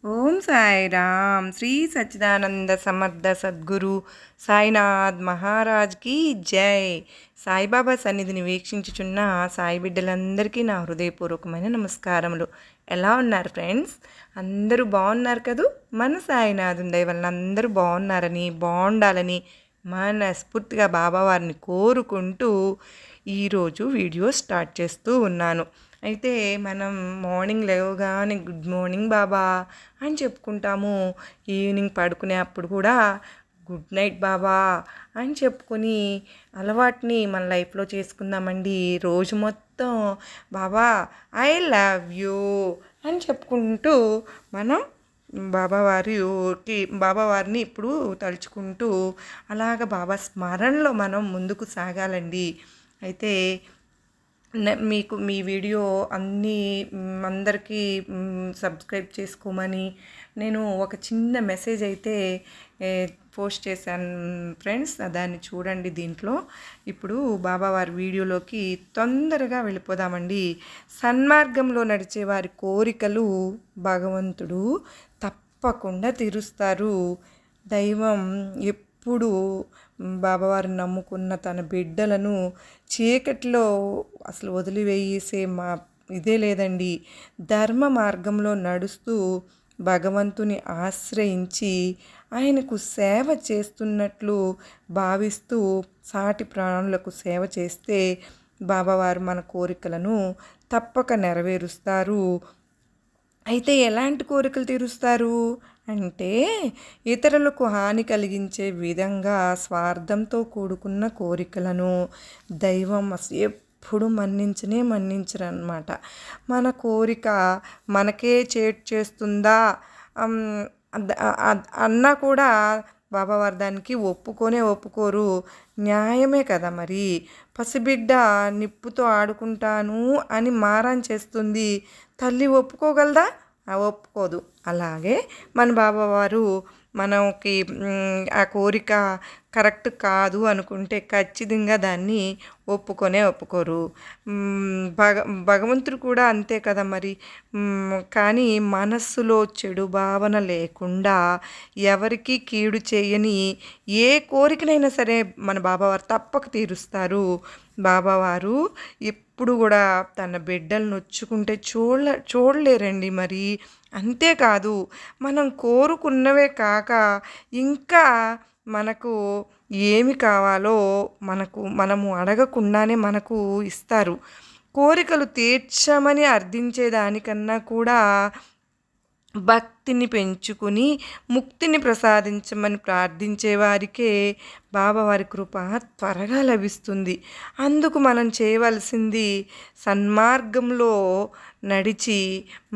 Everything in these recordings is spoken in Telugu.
ఓం సాయిరామ్. శ్రీ సచ్చిదానంద సమర్థ సద్గురు సాయినాథ్ మహారాజ్కి జై. సాయిబాబా సన్నిధిని వీక్షించుచున్న సాయి బిడ్డలందరికీ నా హృదయపూర్వకమైన నమస్కారములు. ఎలా ఉన్నారు ఫ్రెండ్స్? అందరూ బాగున్నారు కదూ? మన సాయినాథుని దయ వలన అందరూ బాగున్నారని, బాగుండాలని మనస్ఫూర్తిగా బాబావారిని కోరుకుంటూ ఈరోజు వీడియో స్టార్ట్ చేస్తూ ఉన్నాను. అయితే మనం మార్నింగ్ లేవగానే గుడ్ మార్నింగ్ బాబా అని చెప్పుకుంటాము. ఈవినింగ్ పడుకునే అప్పుడు కూడా గుడ్ నైట్ బాబా అని చెప్పుకొని అలవాటుని మన లైఫ్లో చేసుకుందామండి. రోజు మొత్తం బాబా ఐ లవ్ యూ అని చెప్పుకుంటూ మనం బాబావారిని ఇప్పుడు తలుచుకుంటూ అలాగ బాబా స్మరణలో మనం ముందుకు సాగాలండి. అయితే మీకు మీ వీడియో అందరికీ సబ్స్క్రైబ్ చేసుకోమని నేను ఒక చిన్న మెసేజ్ అయితే పోస్ట్ చేశాను ఫ్రెండ్స్. దాన్ని చూడండి. దీంట్లో ఇప్పుడు బాబావారి వీడియోలోకి తొందరగా వెళ్ళిపోదామండి. సన్మార్గంలో నడిచే వారి కోరికలు భగవంతుడు తప్పకుండా తీరుస్తారు. దైవం ఎప్పుడు బాబావారిని నమ్ముకున్న తన బిడ్డలను చీకటిలో అసలు వదిలివేసే ఇదే లేదండి. ధర్మ మార్గంలో నడుస్తూ భగవంతుని ఆశ్రయించి ఆయనకు సేవ చేస్తున్నట్లు భావిస్తూ సాటి ప్రాణులకు సేవ చేస్తే బాబావారు మన కోరికలను తప్పక నెరవేరుస్తారు. అయితే ఎలాంటి కోరికలు తీరుస్తారు అంటే, ఇతరులకు హాని కలిగించే విధంగా స్వార్థంతో కూడుకున్న కోరికలను దైవం ఎప్పుడు మన్నించరు అన్నమాట. మన కోరిక మనకే చేటు చేస్తుందా అన్నా కూడా బాబావారు దానికి ఒప్పుకోరు. న్యాయమే కదా మరి. పసిబిడ్డ నిప్పుతో ఆడుకుంటాను అని మారం చేస్తుంది, తల్లి ఒప్పుకోగలదా? ఒప్పుకోదు. అలాగే మన బాబావారు మనకి ఆ కోరిక కరెక్ట్ కాదు అనుకుంటే ఖచ్చితంగా దాన్ని ఒప్పుకోరు. భగవంతుడు కూడా అంతే కదా మరి. కానీ మనస్సులో చెడు భావన లేకుండా ఎవరికి కీడు చేయని ఏ కోరికనైనా సరే మన బాబావారు తప్పక తీరుస్తారు. బాబావారు ఎప్పుడు కూడా తన బిడ్డలు నొచ్చుకుంటే చూడలేరండి మరి. అంతేకాదు, మనం కోరుకున్నవే కాక ఇంకా మనకు ఏమి కావాలో మనము అడగకుండానే మనకు ఇస్తారు. కోరికలు తీర్చమని అర్థించేదానికన్నా కూడా భక్తిని పెంచుకుని ముక్తిని ప్రసాదించమని ప్రార్థించే వారికే బాబావారి కృప త్వరగా లభిస్తుంది. అందుకు మనం చేయవలసింది సన్మార్గంలో నడిచి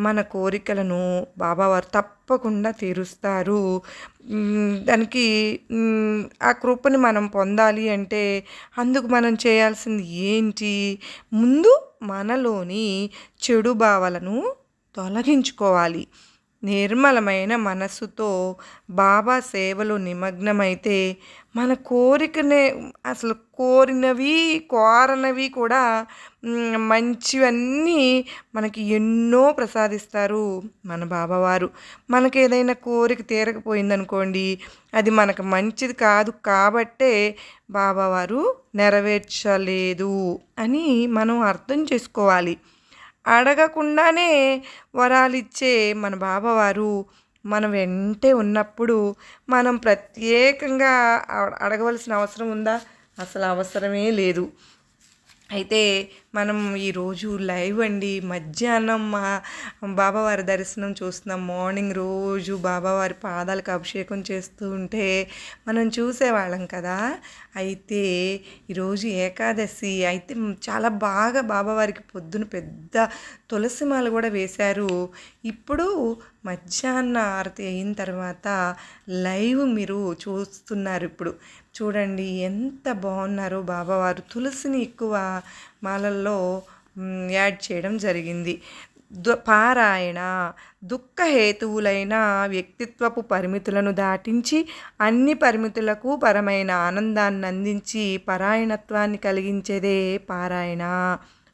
మన కోరికలను బాబావారు తప్పకుండా తీరుస్తారు. దానికి ఆ కృపని మనం పొందాలి అంటే అందుకు మనం చేయాల్సింది ఏంటి? ముందు మనలోని చెడు భావాలను తొలగించుకోవాలి. నిర్మలమైన మనస్సుతో బాబా సేవలో నిమగ్నమైతే మన కోరికనే అసలు కోరనవి కూడా మంచివన్నీ మనకి ఎన్నో ప్రసాదిస్తారు మన బాబావారు. మనకి ఏదైనా కోరిక తీరకపోయిందనుకోండి, అది మనకు మంచిది కాదు కాబట్టే బాబావారు నెరవేర్చలేదు అని మనం అర్థం చేసుకోవాలి. అడగకుండానే వరాలిచ్చే మన బాబావారు మన వెంటే ఉన్నప్పుడు మనం ప్రత్యేకంగా అడగవలసిన అవసరం ఉందా? అసలు అవసరమే లేదు. అయితే మనం ఈరోజు లైవ్ అండి. మధ్యాహ్నం బాబావారి దర్శనం చూస్తున్నాం. మార్నింగ్ రోజు బాబావారి పాదాలకు అభిషేకం చేస్తూ ఉంటే మనం చూసేవాళ్ళం కదా. అయితే ఈరోజు ఏకాదశి అయితే చాలా బాగా బాబావారికి పొద్దున పెద్ద తులసిమాల కూడా వేశారు. ఇప్పుడు మధ్యాహ్న ఆరతి అయిన తర్వాత లైవ్ మీరు చూస్తున్నారు. ఇప్పుడు చూడండి ఎంత బాగున్నారో బాబావారు. తులసిని ఎక్కువ మాలల్లో యాడ్ చేయడం జరిగింది. పారాయణ దుఃఖహేతువులైన వ్యక్తిత్వపు పరిమితులను దాటించి అన్ని పరిమితులకు పరమైన ఆనందాన్ని అందించి పరాయణత్వాన్ని కలిగించేదే పారాయణ.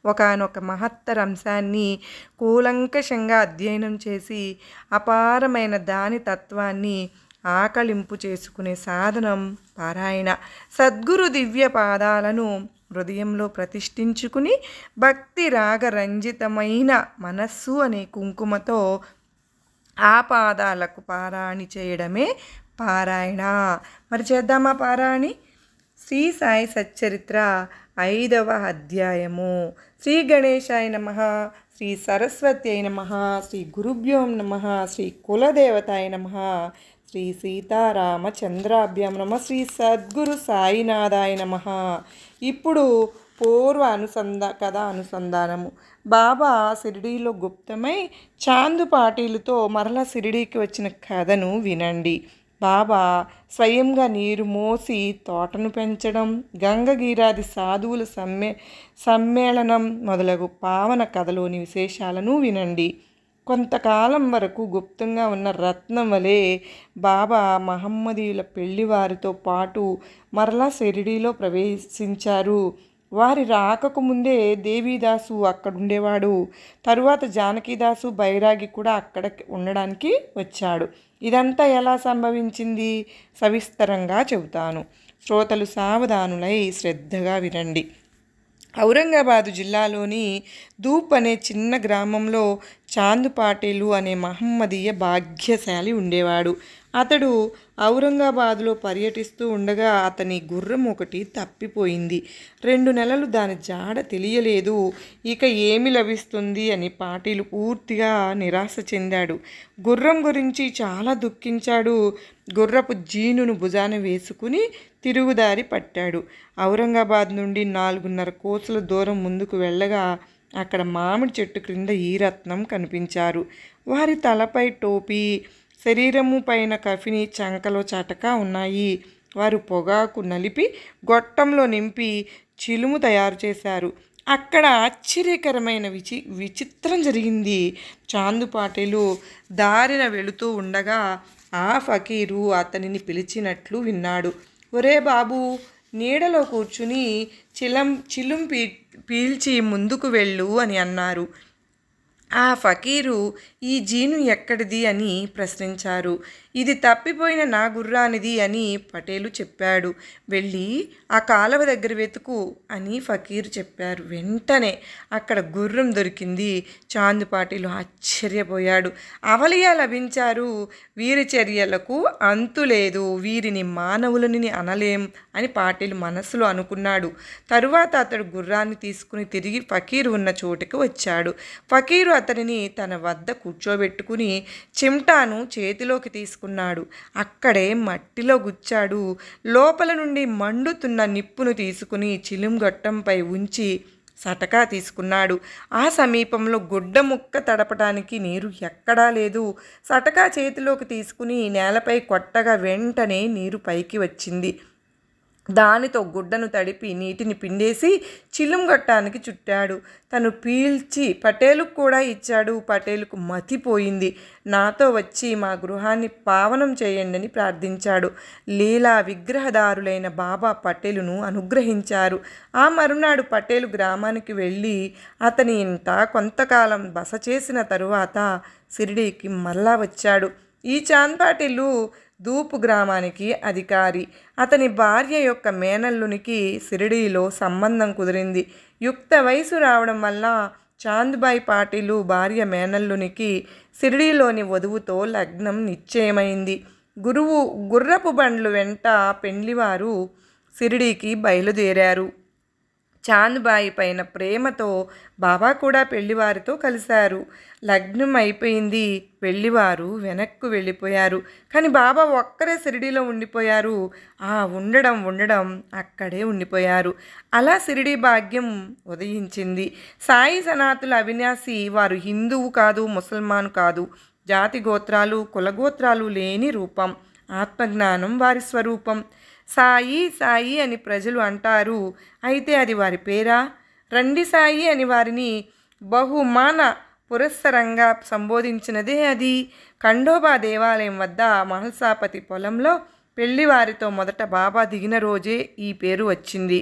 ఒకానొక మహత్తర అంశాన్ని కూలంకషంగా అధ్యయనం చేసి అపారమైన దాని తత్వాన్ని ఆకళింపు చేసుకునే సాధనం పారాయణ. సద్గురు దివ్య పాదాలను హృదయంలో ప్రతిష్ఠించుకుని భక్తి రాగరంజితమైన మనస్సు అనే కుంకుమతో ఆ పాదాలకు పారాయణ చేయడమే పారాయణ. మరి చేద్దామా పారాయణి? శ్రీ సాయి సచ్చరిత్ర 5వ అధ్యాయము. శ్రీ గణేశాయ నమః, శ్రీ సరస్వత్యై నమః, శ్రీ గురుభ్యోం నమః, శ్రీ కులదేవతాయ నమః, శ్రీ సీతారామచంద్రాభ్యాం నమః, శ్రీ సద్గురు సాయినాథాయ నమః. ఇప్పుడు పూర్వ అనుసంధానము. బాబా షిరిడీలో గుప్తమై చాందు పాటీలతో మరలా షిరిడీకి వచ్చిన కథను వినండి. బాబా స్వయంగా నీరు మోసి తోటను పెంచడం, గంగగీరాది సాధువుల సమ్మేళనం మొదలగు పావన కథలోని విశేషాలను వినండి. కొంతకాలం వరకు గుప్తంగా ఉన్న రత్నం వలె బాబా మహమ్మదీయుల పెళ్లివారితో పాటు మరలా షిరిడీలో ప్రవేశించారు. వారి రాకకు ముందే దేవీదాసు అక్కడుండేవాడు. తరువాత జానకీదాసు బైరాగి కూడా అక్కడ ఉండడానికి వచ్చాడు. ఇదంతా ఎలా సంభవించింది సవిస్తరంగా చెబుతాను. శ్రోతలు సావధానులై శ్రద్ధగా వినండి. ఔరంగాబాదు జిల్లాలోని ధూప్ అనే చిన్న గ్రామంలో చాందు పాటీలు అనే మహమ్మదీయ భాగ్యశాలి ఉండేవాడు. అతడు ఔరంగాబాదులో పర్యటిస్తూ ఉండగా అతని గుర్రం ఒకటి తప్పిపోయింది. 2 నెలలు దాని జాడ తెలియలేదు. ఇక ఏమి లభిస్తుంది అని పాటీలు పూర్తిగా నిరాశ చెందాడు. గుర్రం గురించి చాలా దుఃఖించాడు. గుర్రపు జీనును భుజాన వేసుకుని తిరుగుదారి పట్టాడు. ఔరంగాబాద్ నుండి 4.5 కోసుల దూరం ముందుకు వెళ్ళగా అక్కడ మామిడి చెట్టు క్రింద ఈ రత్నం కనిపించారు. వారి తలపై టోపీ, శరీరము పైన కఫిని, చంకలో చటకా ఉన్నాయి. వారు పొగాకు నలిపి గొట్టంలో నింపి చిలుము తయారు చేశారు. అక్కడ ఆశ్చర్యకరమైన విచిత్రం జరిగింది. చాందు పాటీలు దారిన వెళుతూ ఉండగా ఆ ఫకీరు అతనిని పిలిచినట్లు విన్నాడు. ఒరే బాబు, నీడలో కూర్చుని చిలుం పీల్చి ముందుకు వెళ్ళు అని అన్నారు. ఆ ఫకీరు ఈ జీను ఎక్కడిది అని ప్రశ్నించారు. ఇది తప్పిపోయిన నా గుర్రానిది అని పటేలు చెప్పాడు. వెళ్ళి ఆ కాలువ దగ్గర వెతుకు అని ఫకీరు చెప్పారు. వెంటనే అక్కడ గుర్రం దొరికింది. చాందు పాటీలు ఆశ్చర్యపోయాడు. అవలియా లభించారు. వీరి చర్యలకు అంతులేదు. వీరిని మానవులని అనలేం అని పాటీలు మనసులో అనుకున్నాడు. తరువాత అతడు గుర్రాన్ని తీసుకుని తిరిగి ఫకీరు ఉన్న చోటుకు వచ్చాడు. ఫకీరు అతనిని తన వద్ద కూర్చోబెట్టుకుని చిమ్టాను చేతిలోకి తీసుకున్నాడు. అక్కడే మట్టిలో గుచ్చాడు. లోపల నుండి మండుతున్న నిప్పును తీసుకుని చిలుంగొట్టంపై ఉంచి సటకా తీసుకున్నాడు. ఆ సమీపంలో గుడ్డ ముక్క తడపడానికి నీరు ఎక్కడా లేదు. సటకా చేతిలోకి తీసుకుని నేలపై కొట్టగా వెంటనే నీరు పైకి వచ్చింది. దానితో గుడ్డను తడిపి నీటిని పిండేసి చిలుంగొట్టానికి చుట్టాడు. తను పీల్చి పటేలుకు కూడా ఇచ్చాడు. పటేలుకు మతిపోయింది. నాతో వచ్చి మా గృహాన్ని పావనం చేయండి అని ప్రార్థించాడు. లీలా విగ్రహదారులైన బాబా పటేలును అనుగ్రహించారు. ఆ మరునాడు పటేలు గ్రామానికి వెళ్ళి అతని ఇంట కొంతకాలం బస చేసిన తరువాత షిరిడీకి మళ్ళా వచ్చాడు. ఈ చాంద్ పాటీలు ధూప్ గ్రామానికి అధికారి. అతని భార్య యొక్క మేనల్లునికి షిరిడీలో సంబంధం కుదిరింది. యుక్త వయసు రావడం వల్ల చాంద్బాయి పాటీలు భార్య మేనల్లునికి షిరిడీలోని వధువుతో లగ్నం నిశ్చయమైంది. గుర్రపు బండ్లు వెంట పెండ్లివారు షిరిడీకి బయలుదేరారు. చాంద్బాయి పైన ప్రేమతో బాబా కూడా పెళ్లివారితో కలిశారు. లగ్నం అయిపోయింది. పెళ్లివారు వెనక్కు వెళ్ళిపోయారు. కానీ బాబా ఒక్కరే షిరిడీలో ఉండిపోయారు. ఉండడం అక్కడే ఉండిపోయారు. అలా షిరిడీ భాగ్యం ఉదయించింది. సాయి సనాతుల అవినాశి. వారు హిందువు కాదు, ముసల్మాను కాదు. జాతి గోత్రాలు కులగోత్రాలు లేని రూపం. ఆత్మజ్ఞానం వారి స్వరూపం. సాయి సాయి అని ప్రజలు అంటారు. అయితే అది వారి పేరా? రండి సాయి అని వారిని బహుమాన పురస్సరంగా సంబోధించినదే అది. ఖండోబా దేవాలయం వద్ద మహల్సాపతి పొలంలో పెళ్లివారితో మొదట బాబా దిగిన రోజే ఈ పేరు వచ్చింది.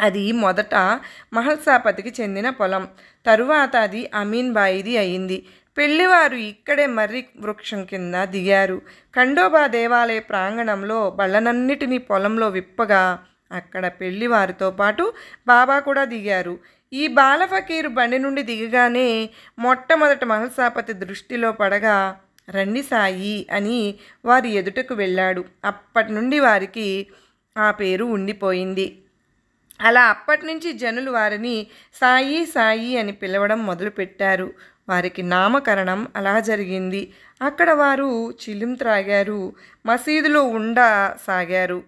అది మొదట మహల్సాపతికి చెందిన పొలం. తరువాత అది అమీన్ బాయిది అయింది. పెళ్లివారు ఇక్కడే మర్రి వృక్షం కింద దిగారు. ఖండోబా దేవాలయ ప్రాంగణంలో బళ్ళనన్నిటినీ పొలంలో విప్పగా అక్కడ పెళ్లివారితో పాటు బాబా కూడా దిగారు. ఈ బాలఫకీరు బండి నుండి దిగగానే మొట్టమొదట మహల్సాపతి దృష్టిలో పడగా రండి సాయి అని వారి ఎదుటకు వెళ్ళాడు. అప్పటి నుండి వారికి ఆ పేరు ఉండిపోయింది. అలా అప్పటి నుంచి జనులు వారిని సాయి సాయి అని పిలవడం మొదలుపెట్టారు. వారికి నామకరణం అలా జరిగింది. అక్కడ వారు చిలిం త్రాగారు, మసీదులో ఉండసాగారు.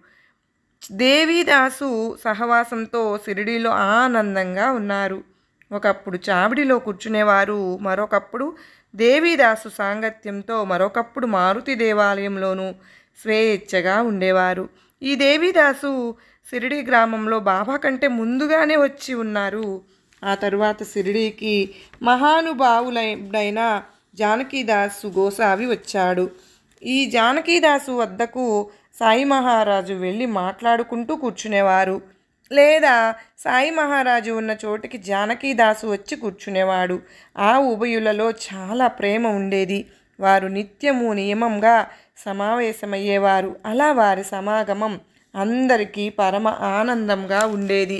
దేవీదాసు సహవాసంతో షిరిడీలో ఆనందంగా ఉన్నారు. ఒకప్పుడు చావిడిలో కూర్చునేవారు, మరొకప్పుడు దేవీదాసు సాంగత్యంతో మరొకప్పుడు మారుతి దేవాలయంలోనూ స్వేచ్ఛగా ఉండేవారు. ఈ దేవీదాసు షిరిడీ గ్రామంలో బాబా కంటే ముందుగానే వచ్చి ఉన్నారు. ఆ తరువాత షిరిడీకి మహానుభావులైన జానకీదాసు గోసావి వచ్చాడు. ఈ జానకీదాసు వద్దకు సాయి మహారాజు వెళ్ళి మాట్లాడుకుంటూ కూర్చునేవారు, లేదా సాయి మహారాజు ఉన్న చోటికి జానకీదాసు వచ్చి కూర్చునేవాడు. ఆ ఉభయులలో చాలా ప్రేమ ఉండేది. వారు నిత్యము నియమంగా సమావేశమయ్యేవారు. అలా వారి సమాగమం అందరికీ పరమ ఆనందంగా ఉండేది.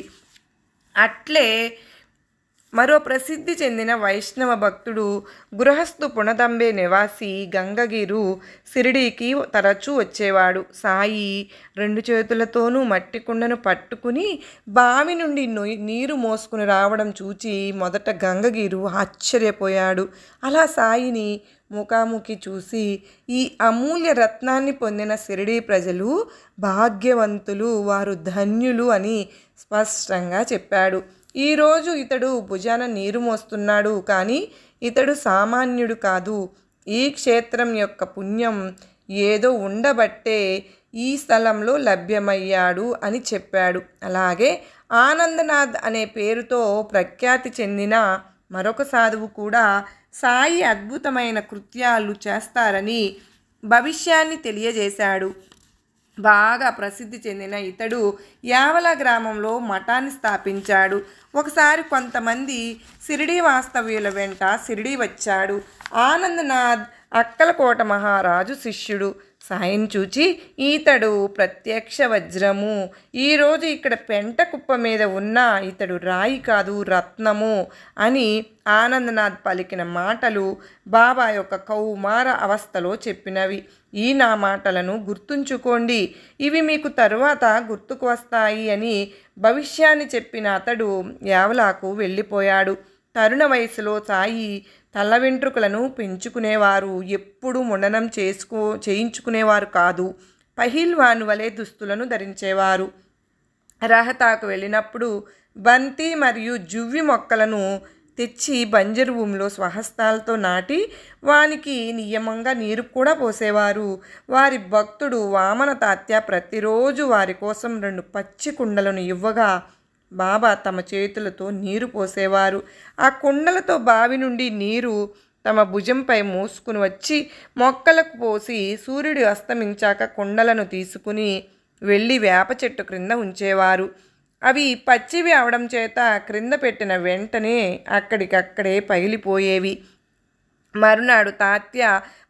అట్లే మరో ప్రసిద్ధి చెందిన వైష్ణవ భక్తుడు గృహస్థు పుణతంబే నివాసి గంగగిరు షిరిడీకి తరచూ వచ్చేవాడు. సాయి 2 చేతులతోనూ మట్టి కుండను పట్టుకుని బావి నుండి నీరు మోసుకుని రావడం చూచి మొదట గంగగిరు ఆశ్చర్యపోయాడు. అలా సాయిని ముఖాముఖి చూసి ఈ అమూల్య రత్నాన్ని పొందిన షిరిడీ ప్రజలు భాగ్యవంతులు, వారు ధన్యులు అని స్పష్టంగా చెప్పాడు. ఈరోజు ఇతడు భుజాన నీరు మోస్తున్నాడు, కానీ ఇతడు సామాన్యుడు కాదు. ఈ క్షేత్రం యొక్క పుణ్యం ఏదో ఉండబట్టే ఈ స్థలంలో లభ్యమయ్యాడు అని చెప్పాడు. అలాగే ఆనందనాథ్ అనే పేరుతో ప్రఖ్యాతి చెందిన మరొక సాధువు కూడా సాయి అద్భుతమైన కృత్యాలు చేస్తారని భవిష్యాన్ని తెలియజేశాడు. బాగా ప్రసిద్ధి చెందిన ఇతడు యావల గ్రామంలో మఠాన్ని స్థాపించాడు. ఒకసారి కొంతమంది షిరిడీ వాస్తవ్యుల వెంట షిరిడీ వచ్చాడు. ఆనందనాథ్ అక్కలకోట మహారాజు శిష్యుడు. సాయిని చూచి ఈతడు ప్రత్యక్ష వజ్రము, ఈరోజు ఇక్కడ పెంట కుప్ప మీద ఉన్న ఇతడు రాయి కాదు రత్నము అని ఆనందనాథ్ పలికిన మాటలు బాబా యొక్క కౌమార అవస్థలో చెప్పినవి. ఈ నా మాటలను గుర్తుంచుకోండి, ఇవి మీకు తరువాత గుర్తుకు వస్తాయి అని భవిష్యాన్ని చెప్పిన అతడు యావలాకు వెళ్ళిపోయాడు. తరుణ వయసులో సాయి తల వెంట్రుకలను పెంచుకునేవారు. ఎప్పుడూ ముండనం చేయించుకునేవారు కాదు. పహిల్వాను వలె దుస్తులను ధరించేవారు. రహతాకు వెళ్ళినప్పుడు బంతి మరియు జువ్వి మొక్కలను తెచ్చి బంజరు భూమిలో స్వహస్తాలతో నాటి వానికి నియమంగా నీరు కూడా పోసేవారు. వారి భక్తుడు వామన తాత్య ప్రతిరోజు వారి కోసం 2 పచ్చి కుండలను ఇవ్వగా బాబా తమ చేతులతో నీరు పోసేవారు. ఆ కుండలతో బావి నుండి నీరు తమ భుజంపై మోసుకుని వచ్చి మొక్కలకు పోసి సూర్యుడు అస్తమించాక కుండలను తీసుకుని వెళ్ళి వేప చెట్టు క్రింద ఉంచేవారు. అవి పచ్చివి అవడం చేత క్రింద పెట్టిన వెంటనే అక్కడికక్కడే పగిలిపోయేవి. మరునాడు తాత్య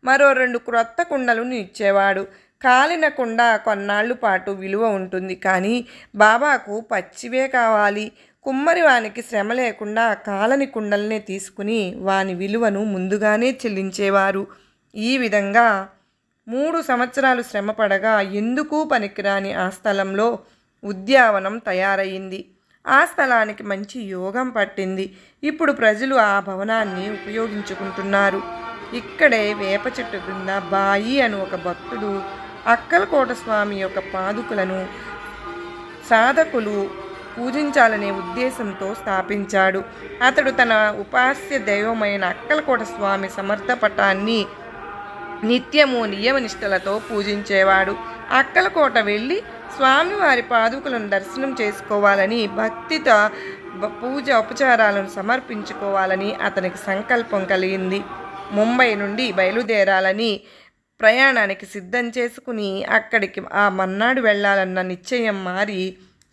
మరో 2 క్రొత్త కుండలను ఇచ్చేవాడు. కాలిన కుండ కొన్నాళ్ళు పాటు విలువ ఉంటుంది, కానీ బాబాకు పచ్చివే కావాలి. కుమ్మరి వానికి శ్రమ లేకుండా కాలని కుండలనే తీసుకుని వాని విలువను ముందుగానే చెల్లించేవారు. ఈ విధంగా 3 సంవత్సరాలు శ్రమపడగా ఎందుకు పనికిరాని ఆ స్థలంలో ఉద్యానవనం తయారయ్యింది. ఆ స్థలానికి మంచి యోగం పట్టింది. ఇప్పుడు ప్రజలు ఆ భవనాన్ని ఉపయోగించుకుంటున్నారు. ఇక్కడే వేప చెట్టు క్రింద బాయి అని ఒక భక్తుడు అక్కలకోట స్వామి యొక్క పాదుకలను సాధకులు పూజించాలనే ఉద్దేశంతో స్థాపించాడు. అతడు తన ఉపాస్య దైవమైన అక్కలకోట స్వామి సమర్థ పటాన్ని నిత్యము నియమనిష్టలతో పూజించేవాడు. అక్కలకోట వెళ్ళి స్వామివారి పాదుకలను దర్శనం చేసుకోవాలని, భక్తితో పూజ ఉపచారాలను సమర్పించుకోవాలని అతనికి సంకల్పం కలిగింది. ముంబై నుండి బయలుదేరాలని ప్రయాణానికి సిద్ధం చేసుకుని అక్కడికి ఆ మన్నాడు వెళ్ళాలన్న నిశ్చయం మారి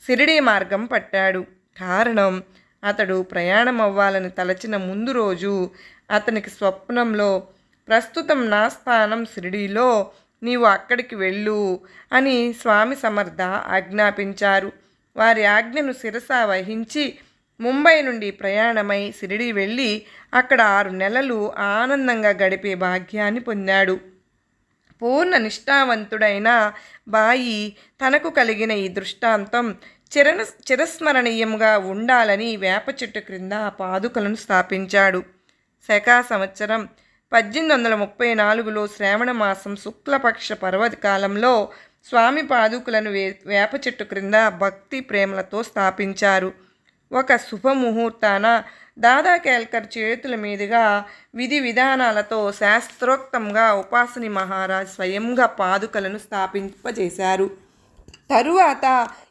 షిరిడీ మార్గం పట్టాడు. కారణం, అతడు ప్రయాణం అవ్వాలని తలచిన ముందు రోజు అతనికి స్వప్నంలో ప్రస్తుతం నా స్థానం షిరిడీలో, నీవు అక్కడికి వెళ్ళు అని స్వామి సమర్థ ఆజ్ఞాపించారు. వారి ఆజ్ఞను శిరస వహించి ముంబై నుండి ప్రయాణమై షిరిడీ వెళ్ళి అక్కడ 6 నెలలు ఆనందంగా గడిపే భాగ్యాన్ని పొందాడు. పూర్ణ నిష్ఠావంతుడైన బాయి తనకు కలిగిన ఈ దృష్టాంతం చిరస్మరణీయంగా ఉండాలని వేప చెట్టు క్రింద ఆ పాదుకలను స్థాపించాడు. శకా సంవత్సరం 1834లో శ్రావణ మాసం శుక్లపక్ష పర్వకాలంలో స్వామి పాదుకలను వేప చెట్టు క్రింద భక్తి ప్రేమలతో స్థాపించారు. ఒక శుభముహూర్తాన దాదా కేల్కర్ చేతుల మీదుగా విధి విధానాలతో శాస్త్రోక్తంగా ఉపాసని మహారాజ్ స్వయంగా పాదుకలను స్థాపింపజేశారు. తరువాత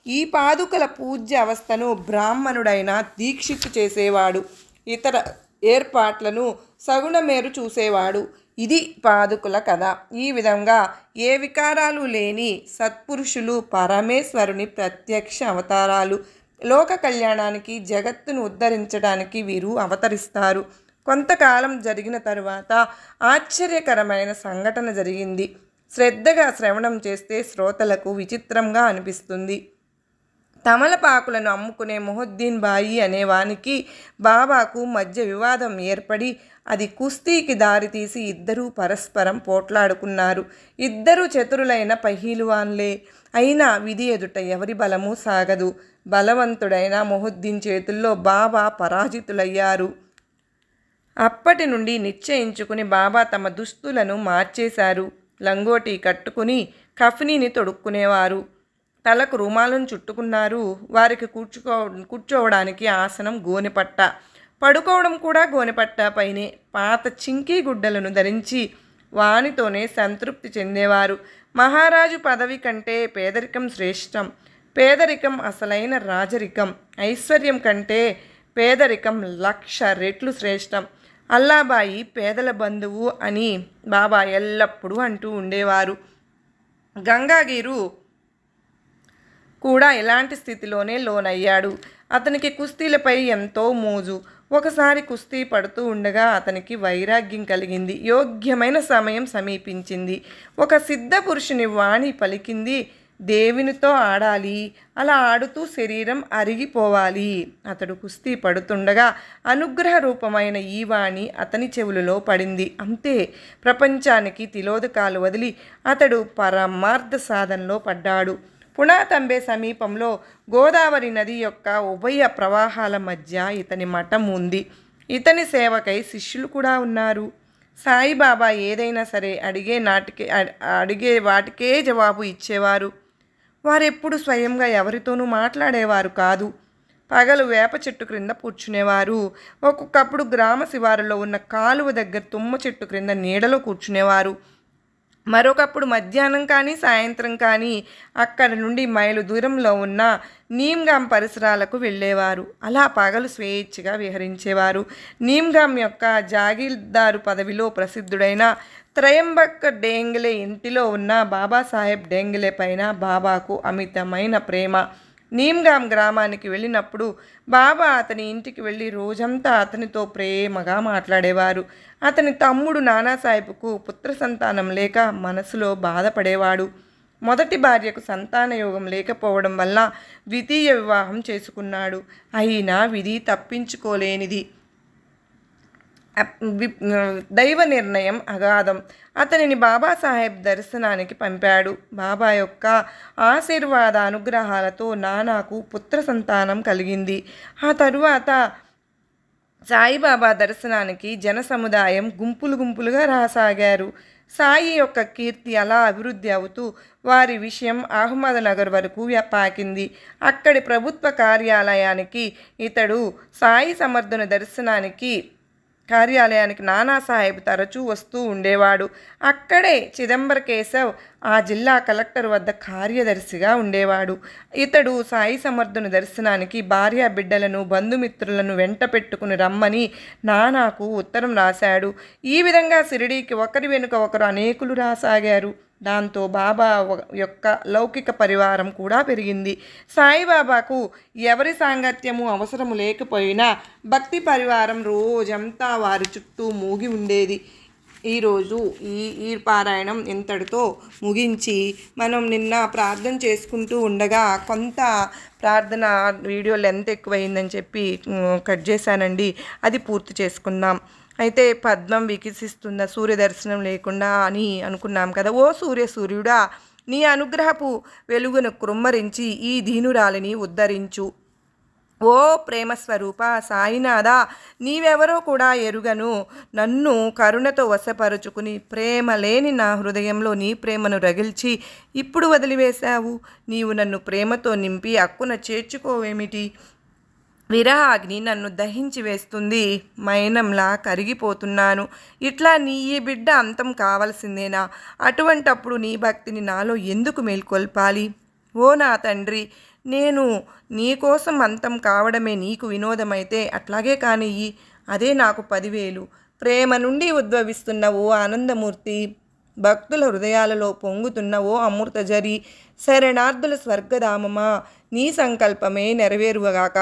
ఈ పాదుకల పూజ్య అవస్థను బ్రాహ్మణుడైన దీక్షిత్తు చేసేవాడు. ఇతర ఏర్పాట్లను సగుణమేరు చూసేవాడు. ఇది పాదుకుల కథ. ఈ విధంగా ఏ వికారాలు లేని సత్పురుషులు పరమేశ్వరుని ప్రత్యక్ష అవతారాలు. లోక కళ్యాణానికి, జగత్తును ఉద్ధరించడానికి వీరు అవతరిస్తారు. కొంతకాలం జరిగిన తరువాత ఆశ్చర్యకరమైన సంఘటన జరిగింది. శ్రద్ధగా శ్రవణం చేస్తే శ్రోతలకు విచిత్రంగా అనిపిస్తుంది. తమలపాకులను అమ్ముకునే మొహద్దీన్ బాయి అనేవానికి బాబాకు మధ్య వివాదం ఏర్పడి అది కుస్తీకి దారితీసి ఇద్దరూ పరస్పరం పోట్లాడుకున్నారు. ఇద్దరూ చతురులైన పహీలువాన్లే. అయినా విధి ఎదుట ఎవరి బలము సాగదు. బలవంతుడైన మొహద్దీన్ చేతుల్లో బాబా పరాజితులయ్యారు. అప్పటి నుండి నిశ్చయించుకుని బాబా తమ దుస్తులను మార్చేశారు. లంగోటీ కట్టుకుని కఫ్నీని తొడుక్కునేవారు. తలకు రుమాలను చుట్టుకున్నారు. వారికి కూర్చోవడానికి ఆసనం గోనెపట్ట, పడుకోవడం కూడా గోనెపట్ట పైనే. పాత చింకీ గుడ్డలను ధరించి వానితోనే సంతృప్తి చెందేవారు. మహారాజు పదవి కంటే పేదరికం శ్రేష్టం. పేదరికం అసలైన రాజరికం. ఐశ్వర్యం కంటే పేదరికం 1,00,000 రెట్లు శ్రేష్టం. అల్లాబాయి పేదల బంధువు అని బాబా ఎల్లప్పుడూ అంటూ ఉండేవారు. గంగాగీరు కూడా ఇలాంటి స్థితిలోనే లోనయ్యాడు. అతనికి కుస్తీలపై ఎంతో మోజు. ఒకసారి కుస్తీ పడుతూ ఉండగా అతనికి వైరాగ్యం కలిగింది. యోగ్యమైన సమయం సమీపించింది. ఒక సిద్ధ పురుషుని వాణి పలికింది, దేవునితో ఆడాలి, అలా ఆడుతూ శరీరం అరిగిపోవాలి. అతడు కుస్తీ పడుతుండగా అనుగ్రహ రూపమైన ఈ వాణి అతని చెవులలో పడింది. అంతే, ప్రపంచానికి తిలోదకాలు వదిలి అతడు పరమార్థ సాధనలో పడ్డాడు. పునాతంబే సమీపంలో గోదావరి నది యొక్క ఉభయ ప్రవాహాల మధ్య ఇతని మఠం ఉంది. ఇతని సేవకై శిష్యులు కూడా ఉన్నారు. సాయిబాబా ఏదైనా సరే అడిగే వాటికే జవాబు ఇచ్చేవారు. వారెప్పుడు స్వయంగా ఎవరితోనూ మాట్లాడేవారు కాదు. పగలు వేప చెట్టు క్రింద కూర్చునేవారు. ఒక్కొక్కప్పుడు గ్రామ శివారులో ఉన్న కాలువ దగ్గర తుమ్మ చెట్టు క్రింద నీడలో కూర్చునేవారు. మరొకప్పుడు మధ్యాహ్నం కానీ సాయంత్రం కానీ అక్కడి నుండి మైలు దూరంలో ఉన్న నీమ్గామ్ పరిసరాలకు వెళ్ళేవారు. అలా పగలు స్వేచ్ఛగా విహరించేవారు. నీమ్గామ్ యొక్క జాగీర్దారు పదవిలో ప్రసిద్ధుడైన త్రయంబక్ డేంగలే ఇంటిలో ఉన్న బాబాసాహెబ్ డేంగలే పైన బాబాకు అమితమైన ప్రేమ. నీమ్గామ్ గ్రామానికి వెళ్ళినప్పుడు బాబా అతని ఇంటికి వెళ్ళి రోజంతా అతనితో ప్రేమగా మాట్లాడేవారు. అతని తమ్ముడు నానాసాహెబ్కు పుత్ర సంతానం లేక మనసులో బాధపడేవాడు. మొదటి భార్యకు సంతాన యోగం లేకపోవడం వల్ల ద్వితీయ వివాహం చేసుకున్నాడు. అయినా విధి తప్పించుకోలేనిది. దైవ నిర్ణయం అగాధం. అతనిని బాబాసాహెబ్ దర్శనానికి పంపాడు. బాబా యొక్క ఆశీర్వాద అనుగ్రహాలతో నానాకు పుత్ర సంతానం కలిగింది. ఆ తరువాత సాయిబాబా దర్శనానికి జన సముదాయం గుంపులు గుంపులుగా రాసాగారు. సాయి యొక్క కీర్తి అలా అభివృద్ధి అవుతూ వారి విషయం అహ్మద్నగర్ వరకు పాకింది. అక్కడి ప్రభుత్వ కార్యాలయానికి ఇతడు సాయి సమర్థుని కార్యాలయానికి నానాసాహెబ్ తరచూ వస్తూ ఉండేవాడు. అక్కడే చిదంబర కేశవ్ ఆ జిల్లా కలెక్టర్ వద్ద కార్యదర్శిగా ఉండేవాడు. ఇతడు సాయి సమర్థుని దర్శనానికి భార్య బిడ్డలను బంధుమిత్రులను వెంట పెట్టుకుని రమ్మని నానాకు ఉత్తరం రాశాడు. ఈ విధంగా షిరిడీకి ఒకరి వెనుక ఒకరు అనేకులు రాసాగారు. దాంతో బాబా యొక్క లౌకిక పరివారం కూడా పెరిగింది. సాయిబాబాకు ఎవరి సాంగత్యము అవసరము లేకపోయినా భక్తి పరివారం రోజంతా వారి చుట్టూ మూగి ఉండేది. ఈరోజు ఈ పారాయణం ఇంతటితో ముగించి మనం నిన్న ప్రార్థన చేసుకుంటూ ఉండగా కొంత ప్రార్థన వీడియో లెంత్ ఎక్కువైందని చెప్పి కట్ చేశానండి. అది పూర్తి చేసుకుందాం. అయితే పద్మం వికసిస్తున్న సూర్య దర్శనం లేకుండా అని అనుకున్నాం కదా. ఓ సూర్యుడా, నీ అనుగ్రహపు వెలుగును కృమ్మరించి ఈ దీనురాలిని ఉద్ధరించు. ఓ ప్రేమస్వరూప సాయినాథ, నీవెవరో కూడా ఎరుగను. నన్ను కరుణతో వశపరుచుకుని ప్రేమ లేని నా హృదయంలో నీ ప్రేమను రగిల్చి ఇప్పుడు వదిలివేశావు. నీవు నన్ను ప్రేమతో నింపి అక్కున చేర్చుకోవేమిటి? విరహాగ్ని నన్ను దహించి వేస్తుంది. మైనంలా కరిగిపోతున్నాను. ఇట్లా నీ ఈ బిడ్డ అంతం కావలసిందేనా? అటువంటప్పుడు నీ భక్తిని నాలో ఎందుకు మేల్కొల్పాలి? ఓ నా తండ్రి, నేను నీకోసం అంతం కావడమే నీకు వినోదమైతే అట్లాగే కానియ్యి. అదే నాకు 10,000. ప్రేమ నుండి ఉద్భవిస్తున్న ఓ ఆనందమూర్తి, భక్తుల హృదయాలలో పొంగుతున్న ఓ అమృతజరి, శరణార్థుల స్వర్గధామమా, నీ సంకల్పమే నెరవేరుగాక.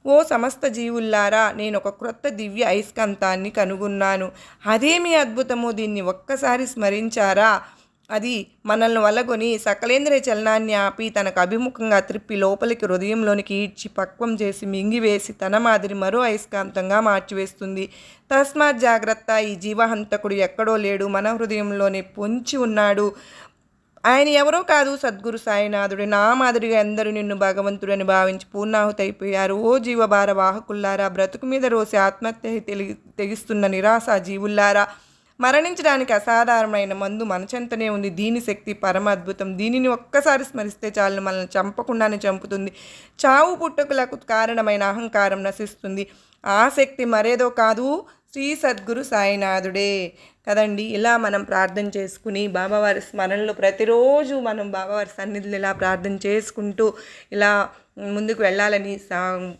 ఓ సమస్త జీవుల్లారా, నేను ఒక క్రొత్త దివ్య అయస్కాంతాన్ని కనుగొన్నాను. అదేమి అద్భుతమో, దీన్ని ఒక్కసారి స్మరించారా? అది మనల్ని వలగొని సకలేంద్రియ చలనాన్ని ఆపి తనకు అభిముఖంగా త్రిప్పి లోపలికి హృదయంలోనికి ఈడ్చి పక్వం చేసి మింగివేసి తన మాదిరి మరో అయస్కాంతంగా మార్చివేస్తుంది. తస్మాత్ జాగ్రత్త, ఈ జీవహంతకుడు ఎక్కడో లేడు, మన హృదయంలోనే పొంచి ఉన్నాడు. ఆయన ఎవరో కాదు, సద్గురు సాయినాథుడు. నా మాదిరిగా అందరూ నిన్ను భగవంతుడని భావించి పూర్ణాహుతి అయిపోయారు. ఓ జీవభార వాహకుల్లారా, బ్రతుకు మీద రోసి ఆత్మహత్య తెగిస్తున్న నిరాశ జీవుల్లారా, మరణించడానికి అసాధారణమైన మందు మన చెంతనే ఉంది. దీని శక్తి పరమ అద్భుతం. దీనిని ఒక్కసారి స్మరిస్తే చాలు, మనల్ని చంపకుండానే చంపుతుంది. చావు పుట్టుకలకు కారణమైన అహంకారం నశిస్తుంది. ఆ శక్తి మరేదో కాదు, శ్రీ సద్గురు సాయినాథుడే కదండి. ఇలా మనం ప్రార్థన చేసుకుని బాబావారి స్మరణలో ప్రతిరోజు మనం బాబావారి సన్నిధిలో ఇలా ప్రార్థన చేసుకుంటూ ఇలా ముందుకు వెళ్ళాలని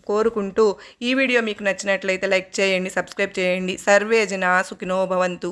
కోరుకుంటూ, ఈ వీడియో మీకు నచ్చినట్లయితే లైక్ చేయండి, సబ్స్క్రైబ్ చేయండి. సర్వే జనా సుఖినో భవంతు.